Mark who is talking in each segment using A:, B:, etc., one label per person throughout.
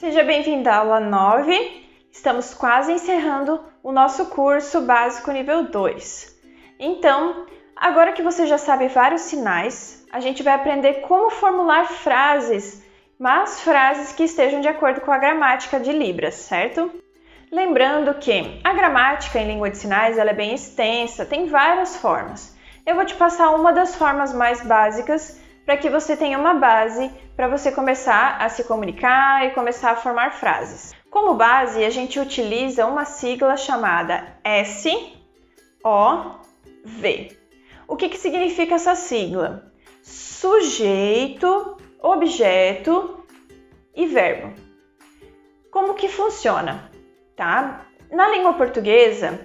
A: Seja bem-vindo à aula 9. Estamos quase encerrando o nosso curso básico nível 2. Então, agora que você já sabe vários sinais, a gente vai aprender como formular frases, mas frases que estejam de acordo com a gramática de Libras, certo? Lembrando que a gramática em língua de sinais ela é bem extensa, tem várias formas. Eu vou te passar uma das formas mais básicas para que você tenha uma base para você começar a se comunicar e começar a formar frases. Como base, a gente utiliza uma sigla chamada SOV. O que significa essa sigla? Sujeito, objeto e verbo. Como que funciona? Tá? Na língua portuguesa,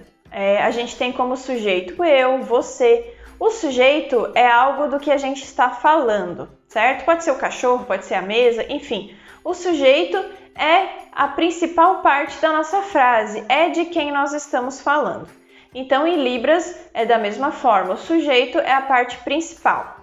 A: a gente tem como sujeito eu, você. O sujeito é algo do que a gente está falando, certo? Pode ser o cachorro, pode ser a mesa, enfim. O sujeito é a principal parte da nossa frase, é de quem nós estamos falando. Então, em Libras, é da mesma forma, o sujeito é a parte principal.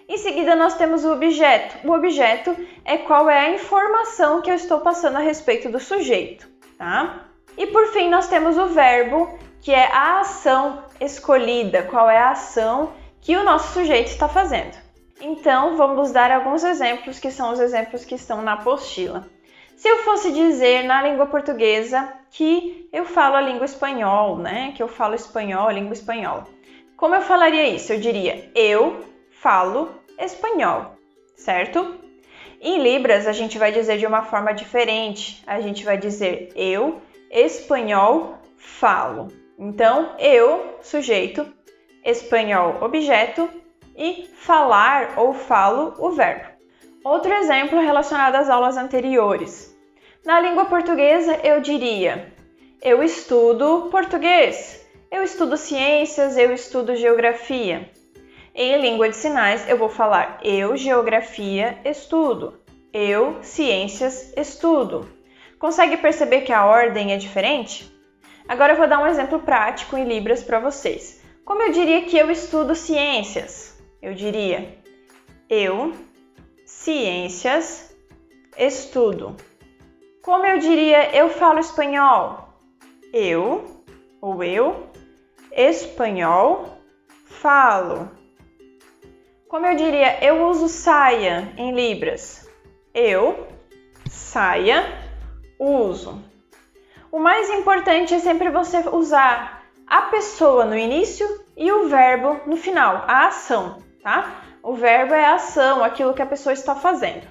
A: Em seguida, nós temos o objeto. O objeto é qual é a informação que eu estou passando a respeito do sujeito, tá? E por fim, nós temos o verbo, que é a ação escolhida, qual é a ação que o nosso sujeito está fazendo. Então, vamos dar alguns exemplos, que são os exemplos que estão na apostila. Se eu fosse dizer na língua portuguesa que eu falo a língua espanhol, né? Que eu falo espanhol, a língua espanhola. Como eu falaria isso? Eu diria, eu falo espanhol, certo? Em Libras, a gente vai dizer de uma forma diferente. A gente vai dizer, eu, espanhol, falo. Então, eu, sujeito, espanhol, objeto e falar ou falo, o verbo. Outro exemplo relacionado às aulas anteriores. Na língua portuguesa, eu diria, eu estudo português, eu estudo ciências, eu estudo geografia. Em língua de sinais, eu vou falar, eu, geografia, estudo, eu, ciências, estudo. Consegue perceber que a ordem é diferente? Agora eu vou dar um exemplo prático em Libras para vocês. Como eu diria que eu estudo ciências? Eu diria, eu, ciências, estudo. Como eu diria, eu falo espanhol? Eu, ou eu, espanhol, falo. Como eu diria, eu uso saia em Libras? Eu, saia, uso. O mais importante é sempre você usar a pessoa no início e o verbo no final, a ação, tá? O verbo é a ação, aquilo que a pessoa está fazendo.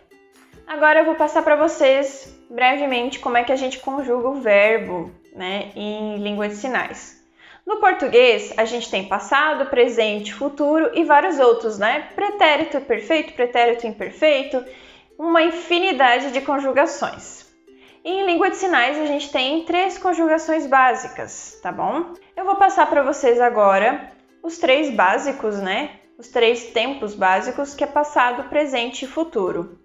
A: Agora eu vou passar para vocês brevemente como é que a gente conjuga o verbo, né, em língua de sinais. No português, a gente tem passado, presente, futuro e vários outros, né? Pretérito perfeito, pretérito imperfeito, uma infinidade de conjugações. Em língua de sinais, a gente tem 3 conjugações básicas, tá bom? Eu vou passar para vocês agora os 3 básicos, né? Os 3 tempos básicos, que é passado, presente e futuro.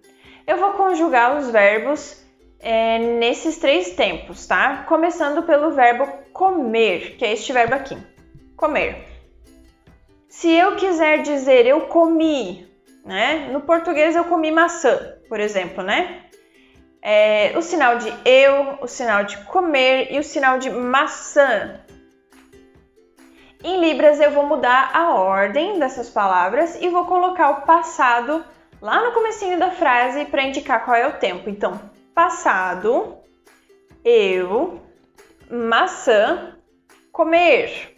A: Eu vou conjugar os verbos nesses 3 tempos, tá? Começando pelo verbo comer, que é este verbo aqui, comer. Se eu quiser dizer eu comi, né? No português eu comi maçã, por exemplo, né? O sinal de eu, o sinal de comer e o sinal de maçã. Em Libras eu vou mudar a ordem dessas palavras e vou colocar o passado lá no comecinho da frase para indicar qual é o tempo. Então, passado, eu, maçã, comer,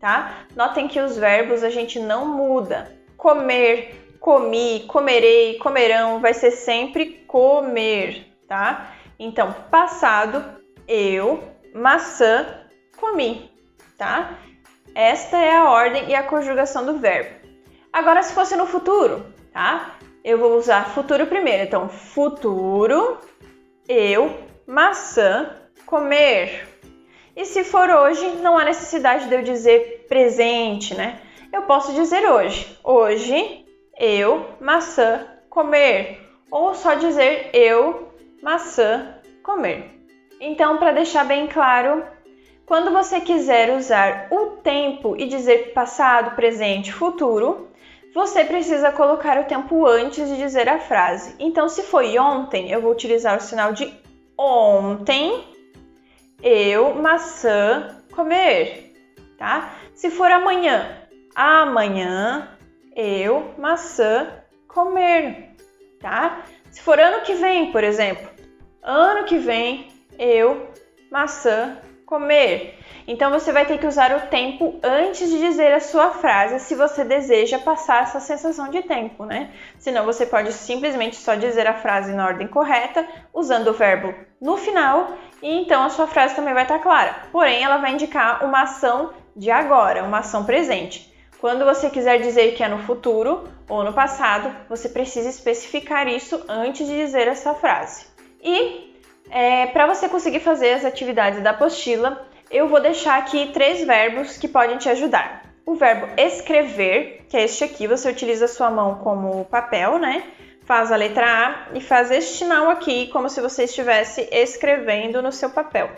A: tá? Notem que os verbos a gente não muda. Comer, comi, comerei, comerão, vai ser sempre comer. Tá? Então, passado, eu, maçã, comi, tá? Esta é a ordem e a conjugação do verbo. Agora, se fosse no futuro, tá? Eu vou usar futuro primeiro. Então, futuro, eu, maçã, comer. E se for hoje, não há necessidade de eu dizer presente, né? Eu posso dizer hoje. Hoje, eu, maçã, comer. Ou só dizer eu, maçã, comer. Então, para deixar bem claro, quando você quiser usar o tempo e dizer passado, presente, futuro, você precisa colocar o tempo antes de dizer a frase. Então, se foi ontem, eu vou utilizar o sinal de ontem eu maçã comer, tá? Se for amanhã, amanhã eu maçã comer, tá? Se for ano que vem, por exemplo, ano que vem eu maçã comer. Então você vai ter que usar o tempo antes de dizer a sua frase se você deseja passar essa sensação de tempo, né? Senão você pode simplesmente só dizer a frase na ordem correta, usando o verbo no final, e então a sua frase também vai estar clara. Porém, ela vai indicar uma ação de agora, uma ação presente. Quando você quiser dizer que é no futuro ou no passado, você precisa especificar isso antes de dizer essa frase. E para você conseguir fazer as atividades da apostila, eu vou deixar aqui 3 verbos que podem te ajudar. O verbo escrever, que é este aqui, você utiliza a sua mão como papel, né? Faz a letra A e faz este sinal aqui, como se você estivesse escrevendo no seu papel.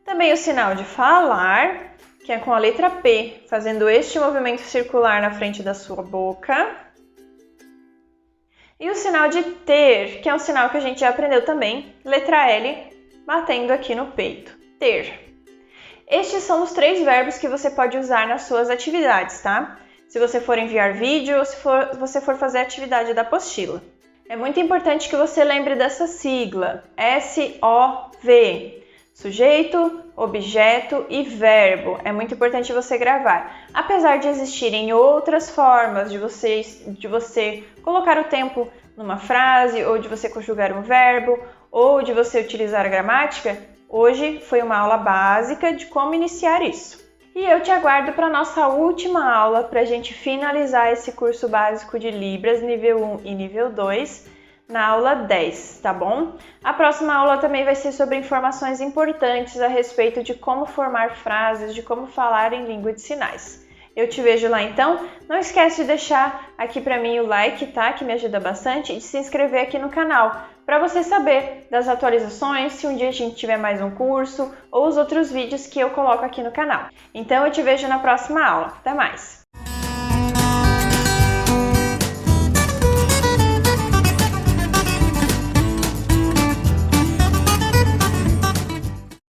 A: Também o sinal de falar, que é com a letra P, fazendo este movimento circular na frente da sua boca. E o sinal de ter, que é um sinal que a gente já aprendeu também, letra L, batendo aqui no peito. Ter. Estes são os 3 verbos que você pode usar nas suas atividades, tá? Se você for enviar vídeo ou se você for fazer a atividade da apostila. É muito importante que você lembre dessa sigla, SOV. Sujeito, objeto e verbo. É muito importante você gravar. Apesar de existirem outras formas de você colocar o tempo numa frase, ou de você conjugar um verbo, ou de você utilizar a gramática, hoje foi uma aula básica de como iniciar isso. E eu te aguardo para a nossa última aula para a gente finalizar esse curso básico de Libras, nível 1 e nível 2, na aula 10, tá bom? A próxima aula também vai ser sobre informações importantes a respeito de como formar frases, de como falar em língua de sinais. Eu te vejo lá então. Não esquece de deixar aqui para mim o like, tá? Que me ajuda bastante, e de se inscrever aqui no canal, para você saber das atualizações, se um dia a gente tiver mais um curso ou os outros vídeos que eu coloco aqui no canal. Então eu te vejo na próxima aula. Até mais!